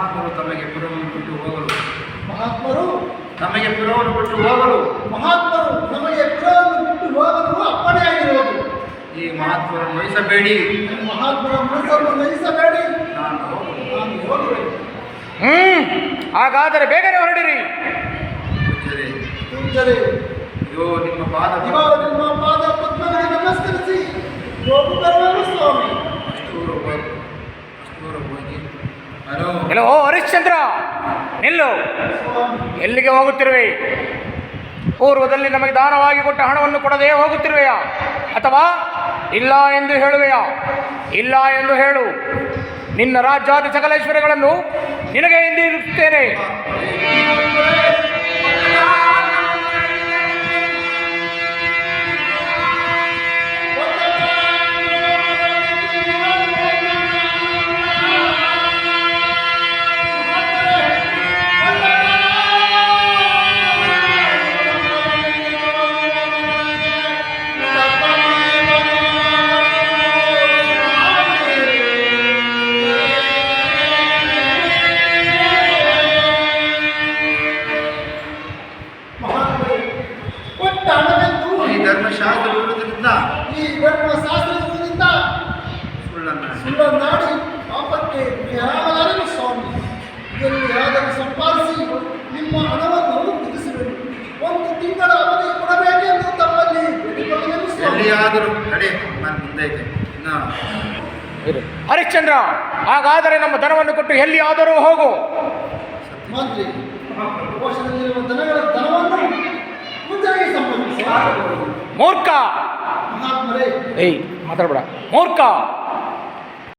ಮಹಾತ್ಮರು ತಮಗೆ ಪುರವನ್ನು ಬಿಟ್ಟು ಹೋಗಲು ಮಹಾತ್ಮರು ತಮಗೆ ಪುರವನ್ನು ಬಿಟ್ಟು ಹೋಗಲು ಮಹಾತ್ಮರು ನಮಗೆ ಪುರವನ್ನು ಬಿಟ್ಟು ಹೋಗಲು ಅಪ್ಪಣೆಯಾಗಿರುವುದು. ಈ ಮಹಾತ್ಮರನ್ನು ವಹಿಸಬೇಡಿ, ಮಹಾತ್ಮರ ಮನಸ್ಸನ್ನು ನಯಿಸಬೇಡಿ, ನಾನು ಹೋಗುವೆ. ಹಾಗಾದರೆ ಬೇಗನೆ ಹೊರಡಿರಿ. ಪೂಜ್ಯರೇ, ಪೂಜ್ಯರೇ, ಇಗೋ ನಿಮ್ಮ ಪಾದ ನಿಮ್ಮ ಪಾದ ಪದ್ಮಗಳಿಗೆ ನಮಸ್ಕರಿಸಿ ಹೋಗುತ್ತೇವೆ ಸ್ವಾಮಿ. ಎಲ್ಲೋ ಹರಿಶ್ಚಂದ್ರ, ನಿಲ್ಲು. ಎಲ್ಲಿಗೆ ಹೋಗುತ್ತಿರುವೆ? ಪೂರ್ವದಲ್ಲಿ ನಮಗೆ ದಾನವಾಗಿ ಕೊಟ್ಟ ಹಣವನ್ನು ಕೊಡದೆ ಹೋಗುತ್ತಿರುವೆಯಾ, ಅಥವಾ ಇಲ್ಲ ಎಂದು ಹೇಳುವೆಯಾ? ಇಲ್ಲ ಎಂದು ಹೇಳು. ನಿನ್ನ ರಾಜ್ಯಾದಿ ಸಕಲೇಶ್ವರಗಳನ್ನು ನಿನಗೆ ಹಿಂದಿರುತ್ತೇನೆ. ಈ ಧರ್ಮಶಾಸ್ತ್ರದಿಂದ ಸುಳ್ಳನ್ನಾಡಿ ಪಾಪಕ್ಕೆ ಯಾರಾದರೂ ಸ್ವಾಮಿ ಎಲ್ಲಿಯಾದರೂ ಸಂಪಾದಿಸಿ ನಿಮ್ಮ ಹಣವನ್ನು ತಿಳಿಸುವೆನು. 1 ತಿಂಗಳ ಅವಧಿ ಕೊಡಬೇಕೆಂದು ತಮ್ಮಲ್ಲಿ ಬೇಡಿಕೊಳ್ಳುವೆನು ಸ್ವಾಮಿ. ಹರಿಶ್ಚಂದ್ರ, ಹಾಗಾದರೆ ನಮ್ಮ ಧನವನ್ನು ಕೊಟ್ಟು ಎಲ್ಲಿಯಾದರೂ ಹೋಗು. ಮಂತ್ರಿ, ಕೋಶದಲ್ಲಿರುವ ಧನವನ್ನು ಮುಂಜಾನೆ ಸಂಪಾದಿಸಿ. ಮೂರ್ಖ, ಮಹಾತ್ಮರೇ, ಮಾತಾಡ್ಬೇಡ. ಮೂರ್ಖ,